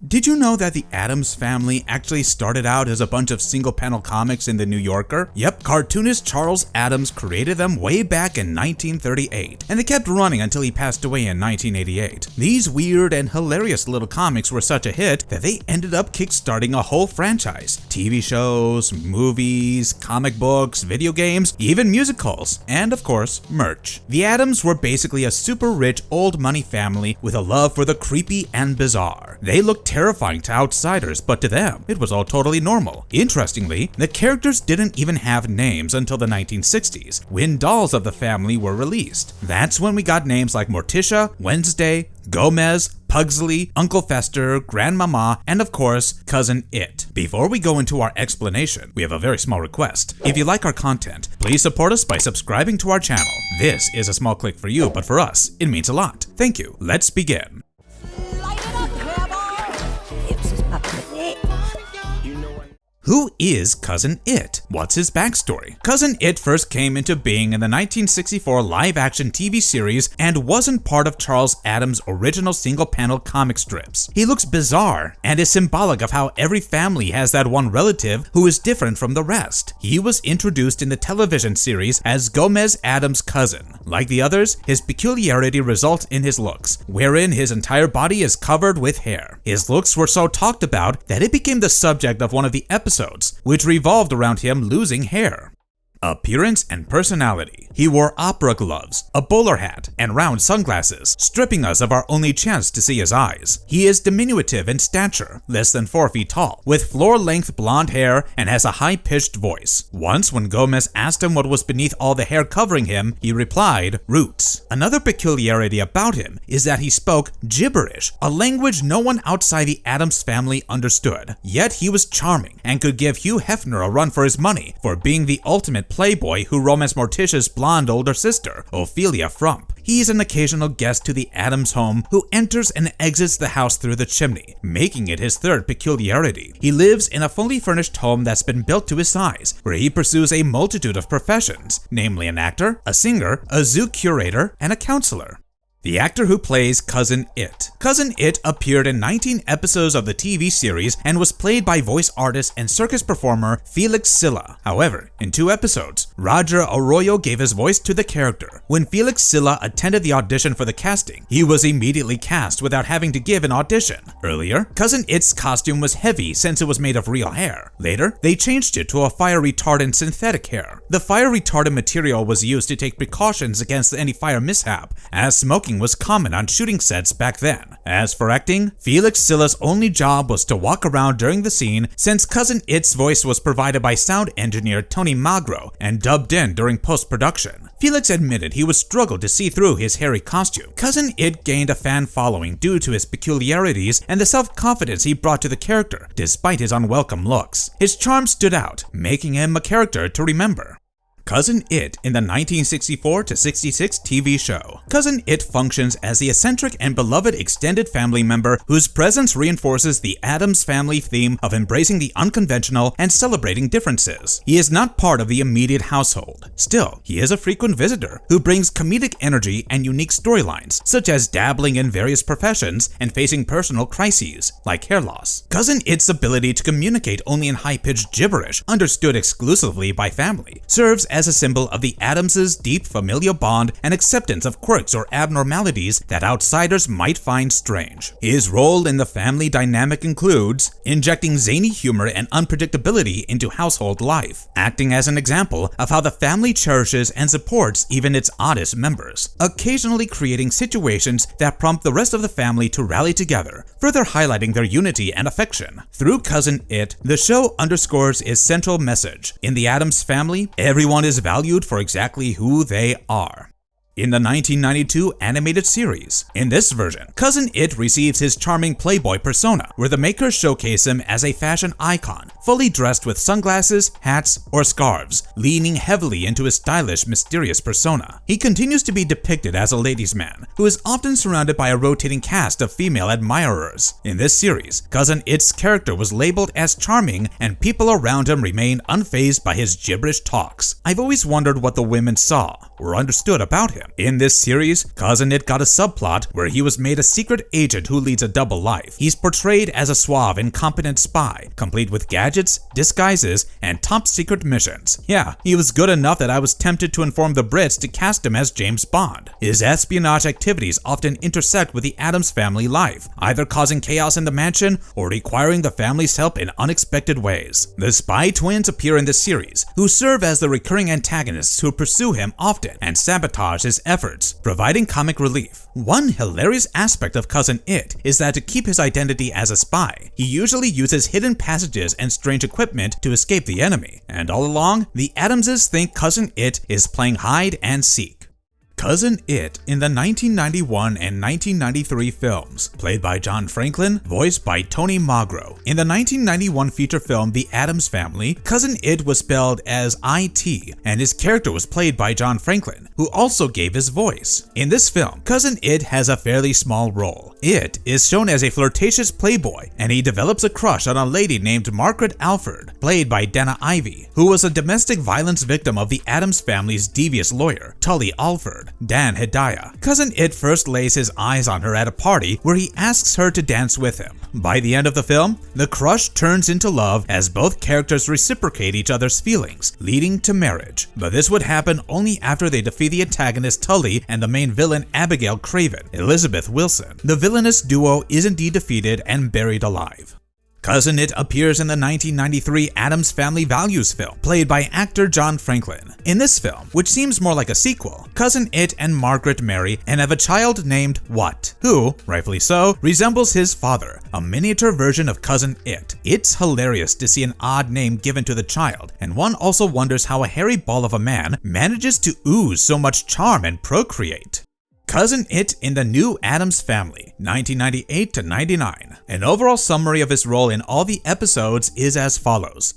Did you know that the Addams Family actually started out as a bunch of single-panel comics in the New Yorker? Yep, cartoonist Charles Addams created them way back in 1938, and they kept running until he passed away in 1988. These weird and hilarious little comics were such a hit that they ended up kickstarting a whole franchise. TV shows, movies, comic books, video games, even musicals, and of course, merch. The Addams were basically a super rich old money family with a love for the creepy and bizarre. They looked terrifying to outsiders, but to them, it was all totally normal. Interestingly, the characters didn't even have names until the 1960s, when dolls of the family were released. That's when we got names like Morticia, Wednesday, Gomez, Pugsley, Uncle Fester, Grandmama, and of course, Cousin Itt. Before we go into our explanation, we have a very small request. If you like our content, please support us by subscribing to our channel. This is a small click for you, but for us, it means a lot. Thank you. Let's begin. Who is Cousin Itt? What's his backstory? Cousin Itt first came into being in the 1964 live-action TV series and wasn't part of Charles Addams' original single-panel comic strips. He looks bizarre and is symbolic of how every family has that one relative who is different from the rest. He was introduced in the television series as Gomez Addams' cousin. Like the others, his peculiarity results in his looks, wherein his entire body is covered with hair. His looks were so talked about that it became the subject of one of the episodes, which revolved around him losing hair. Appearance and personality. He wore opera gloves, a bowler hat, and round sunglasses, stripping us of our only chance to see his eyes. He is diminutive in stature, less than 4 feet tall, with floor-length blonde hair and has a high-pitched voice. Once, when Gomez asked him what was beneath all the hair covering him, he replied, "Roots." Another peculiarity about him is that he spoke gibberish, a language no one outside the Addams family understood. Yet he was charming and could give Hugh Hefner a run for his money for being the ultimate playboy who romanced Morticia's blonde older sister, Ophelia Frump. He's an occasional guest to the Addams home who enters and exits the house through the chimney, making it his third peculiarity. He lives in a fully furnished home that's been built to his size, where he pursues a multitude of professions, namely an actor, a singer, a zoo curator, and a counselor. The actor who plays Cousin Itt. Cousin Itt appeared in 19 episodes of the TV series and was played by voice artist and circus performer Felix Silla. However, in 2 episodes, Roger Arroyo gave his voice to the character. When Felix Silla attended the audition for the casting, he was immediately cast without having to give an audition. Earlier, Cousin Itt's costume was heavy since it was made of real hair. Later, they changed it to a fire-retardant synthetic hair. The fire-retardant material was used to take precautions against any fire mishap, as smoking was common on shooting sets back then. As for acting, Felix Silla's only job was to walk around during the scene, since Cousin Itt's voice was provided by sound engineer Tony Magro and dubbed in during post-production. Felix admitted he would struggle to see through his hairy costume. Cousin Itt gained a fan following due to his peculiarities and the self-confidence he brought to the character, despite his unwelcome looks. His charm stood out, making him a character to remember. Cousin Itt in the 1964-66 TV show. Cousin Itt functions as the eccentric and beloved extended family member whose presence reinforces the Addams Family theme of embracing the unconventional and celebrating differences. He is not part of the immediate household. Still, he is a frequent visitor who brings comedic energy and unique storylines, such as dabbling in various professions and facing personal crises, like hair loss. Cousin Itt's ability to communicate only in high-pitched gibberish, understood exclusively by family, serves as a symbol of the Addams' deep familial bond and acceptance of quirks or abnormalities that outsiders might find strange. His role in the family dynamic includes injecting zany humor and unpredictability into household life, acting as an example of how the family cherishes and supports even its oddest members, occasionally creating situations that prompt the rest of the family to rally together, further highlighting their unity and affection. Through Cousin Itt, the show underscores its central message. In the Addams Family, everyone is valued for exactly who they are. In the 1992 animated series. In this version, Cousin Itt receives his charming playboy persona, where the makers showcase him as a fashion icon, fully dressed with sunglasses, hats, or scarves, leaning heavily into his stylish, mysterious persona. He continues to be depicted as a ladies' man, who is often surrounded by a rotating cast of female admirers. In this series, Cousin Itt's character was labeled as charming, and people around him remained unfazed by his gibberish talks. I've always wondered what the women saw. or understood about him. In this series, Cousin Itt got a subplot where he was made a secret agent who leads a double life. He's portrayed as a suave, incompetent spy, complete with gadgets, disguises, and top secret missions. Yeah, he was good enough that I was tempted to inform the Brits to cast him as James Bond. His espionage activities often intersect with the Addams family life, either causing chaos in the mansion or requiring the family's help in unexpected ways. The spy twins appear in this series, who serve as the recurring antagonists who pursue him often and sabotage his efforts, providing comic relief. One hilarious aspect of Cousin Itt is that to keep his identity as a spy, he usually uses hidden passages and strange equipment to escape the enemy. And all along, the Addamses think Cousin Itt is playing hide and seek. Cousin Itt in the 1991 and 1993 films, played by John Franklin, voiced by Tony Magro. In the 1991 feature film The Addams Family, Cousin Itt was spelled as IT, and his character was played by John Franklin, who also gave his voice. In this film, Cousin Itt has a fairly small role. Itt is shown as a flirtatious playboy, and he develops a crush on a lady named Margaret Alford, played by Dana Ivey, who was a domestic violence victim of the Addams family's devious lawyer, Tully Alford. Dan Hedaya. Cousin Itt first lays his eyes on her at a party where he asks her to dance with him. By the end of the film, the crush turns into love as both characters reciprocate each other's feelings, leading to marriage. But this would happen only after they defeat the antagonist Tully and the main villain Abigail Craven, Elizabeth Wilson. The villainous duo is indeed defeated and buried alive. Cousin Itt appears in the 1993 Addams Family Values film, played by actor John Franklin. In this film, which seems more like a sequel, Cousin Itt and Margaret marry and have a child named What, who, rightfully so, resembles his father, a miniature version of Cousin Itt. It's hilarious to see an odd name given to the child, and one also wonders how a hairy ball of a man manages to ooze so much charm and procreate. Cousin Itt in the New Addams Family, 1998 to 99. An overall summary of his role in all the episodes is as follows.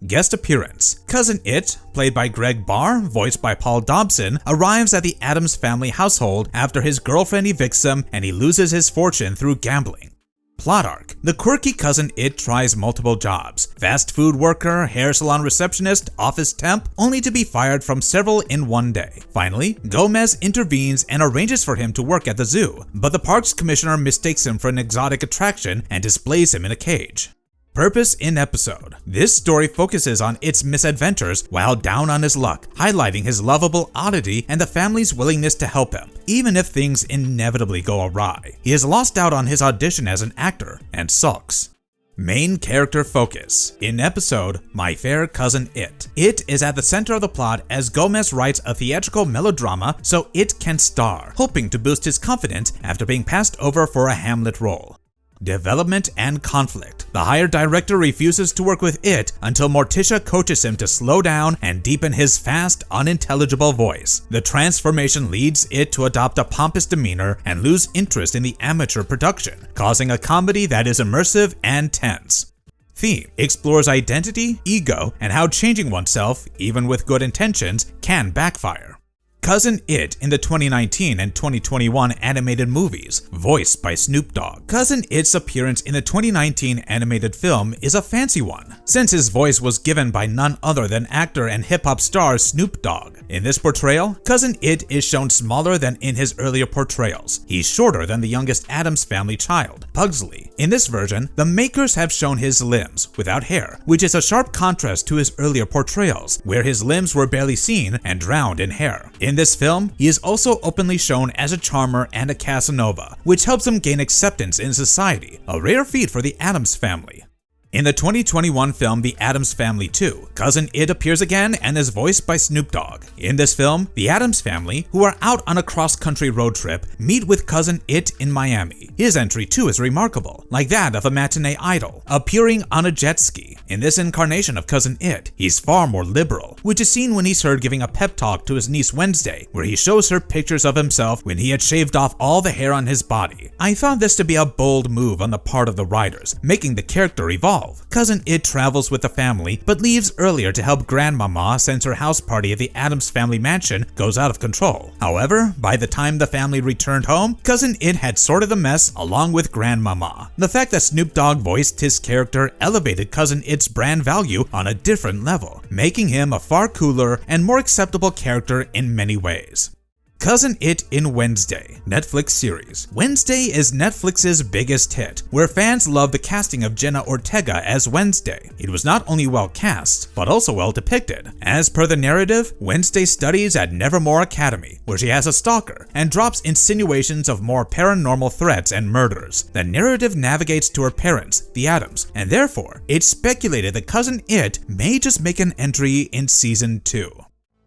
Guest appearance. Cousin Itt, played by Greg Barr, voiced by Paul Dobson, arrives at the Addams family household after his girlfriend evicts him and he loses his fortune through gambling. Plot arc. The quirky Cousin Itt tries multiple jobs: fast food worker, hair salon receptionist, office temp, only to be fired from several in one day. Finally, Gomez intervenes and arranges for him to work at the zoo, but the park's commissioner mistakes him for an exotic attraction and displays him in a cage. Purpose in episode. This story focuses on Itt's misadventures while down on his luck, highlighting his lovable oddity and the family's willingness to help him, even if things inevitably go awry. He has lost out on his audition as an actor and sulks. Main character focus. In episode My Fair Cousin Itt, Itt is at the center of the plot as Gomez writes a theatrical melodrama so Itt can star, hoping to boost his confidence after being passed over for a Hamlet role. Development and conflict. The hired director refuses to work with Itt until Morticia coaches him to slow down and deepen his fast, unintelligible voice. The transformation leads Itt to adopt a pompous demeanor and lose interest in the amateur production, causing a comedy that is immersive and tense. Theme explores identity, ego, and how changing oneself, even with good intentions, can backfire. Cousin Itt in the 2019 and 2021 animated movies, voiced by Snoop Dogg. Cousin Itt's appearance in the 2019 animated film is a fancy one, since his voice was given by none other than actor and hip-hop star Snoop Dogg. In this portrayal, Cousin Itt is shown smaller than in his earlier portrayals. He's shorter than the youngest Addams family child, Pugsley. In this version, the makers have shown his limbs, without hair, which is a sharp contrast to his earlier portrayals, where his limbs were barely seen and drowned in hair. In this film, he is also openly shown as a charmer and a Casanova, which helps him gain acceptance in society, a rare feat for the Addams family. In the 2021 film The Addams Family 2, Cousin Itt appears again and is voiced by Snoop Dogg. In this film, the Addams family, who are out on a cross-country road trip, meet with Cousin Itt in Miami. His entry too is remarkable, like that of a matinee idol, appearing on a jet ski. In this incarnation of Cousin Itt, he's far more liberal, which is seen when he's heard giving a pep talk to his niece Wednesday, where he shows her pictures of himself when he had shaved off all the hair on his body. I found this to be a bold move on the part of the writers, making the character evolve 12. Cousin Itt travels with the family, but leaves earlier to help Grandmama since her house party at the Addams Family mansion goes out of control. However, by the time the family returned home, Cousin Itt had sorted the mess along with Grandmama. The fact that Snoop Dogg voiced his character elevated Cousin Itt's brand value on a different level, making him a far cooler and more acceptable character in many ways. Cousin Itt in Wednesday, Netflix series. Wednesday is Netflix's biggest hit, where fans love the casting of Jenna Ortega as Wednesday. It was not only well cast, but also well depicted. As per the narrative, Wednesday studies at Nevermore Academy, where she has a stalker, and drops insinuations of more paranormal threats and murders. The narrative navigates to her parents, the Addams, and therefore, it's speculated that Cousin Itt may just make an entry in Season 2.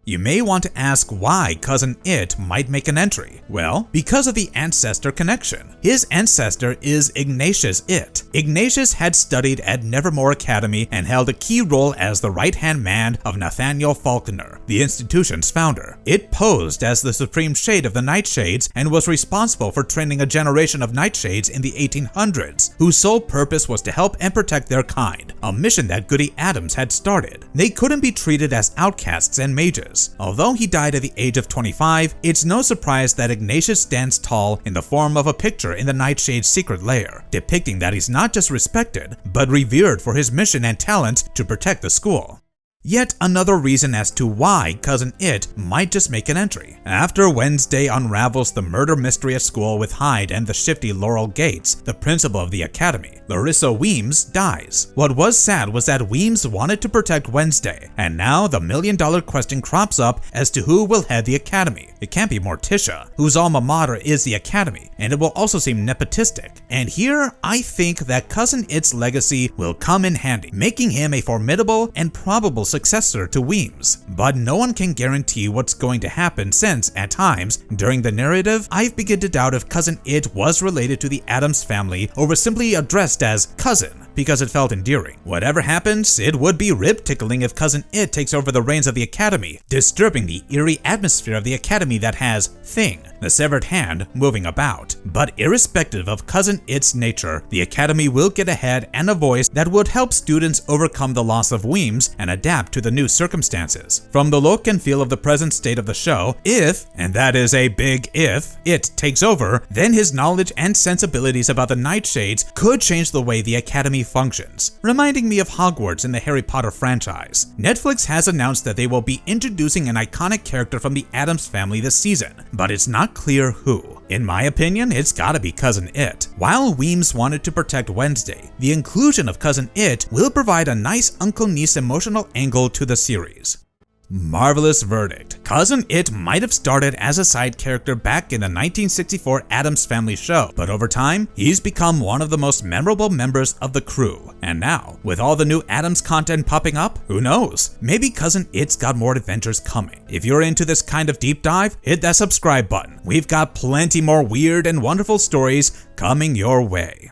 You may want to ask why Cousin Itt might make an entry. Well, because of the ancestor connection. His ancestor is Ignatius Itt. Ignatius had studied at Nevermore Academy and held a key role as the right-hand man of Nathaniel Faulkner, the institution's founder. Itt posed as the supreme shade of the Nightshades and was responsible for training a generation of Nightshades in the 1800s, whose sole purpose was to help and protect their kind, a mission that Goody Addams had started. They couldn't be treated as outcasts and mages. Although he died at the age of 25, it's no surprise that Ignatius stands tall in the form of a picture in the Nightshade's secret lair, depicting that he's not just respected, but revered for his mission and talent to protect the school. Yet another reason as to why Cousin Itt might just make an entry. After Wednesday unravels the murder mystery at school with Hyde and the shifty Laurel Gates, the principal of the academy, Larissa Weems dies. What was sad was that Weems wanted to protect Wednesday, and now the million-dollar question crops up as to who will head the academy. It can't be Morticia, whose alma mater is the academy, and it will also seem nepotistic. And here, I think that Cousin Itt's legacy will come in handy, making him a formidable and probable successor to Weems. But no one can guarantee what's going to happen since, at times, during the narrative, I've begun to doubt if Cousin Itt was related to the Addams family or was simply addressed as cousin, because it felt endearing. Whatever happens, it would be rib-tickling if Cousin Itt takes over the reins of the academy, disturbing the eerie atmosphere of the academy that has Thing, the severed hand, moving about. But irrespective of Cousin Itt's nature, the academy will get a head and a voice that would help students overcome the loss of Weems and adapt to the new circumstances. From the look and feel of the present state of the show, if, and that is a big if, Itt takes over, then his knowledge and sensibilities about the Nightshades could change the way the academy functions, reminding me of Hogwarts in the Harry Potter franchise. Netflix has announced that they will be introducing an iconic character from the Addams family this season, but it's not clear who. In my opinion, it's gotta be Cousin Itt. While Weems wanted to protect Wednesday, the inclusion of Cousin Itt will provide a nice uncle-niece emotional angle to the series. Marvelous verdict. Cousin Itt might have started as a side character back in the 1964 Addams Family show, but over time, he's become one of the most memorable members of the crew. And now, with all the new Addams content popping up, who knows? Maybe Cousin Itt's got more adventures coming. If you're into this kind of deep dive, hit that subscribe button. We've got plenty more weird and wonderful stories coming your way.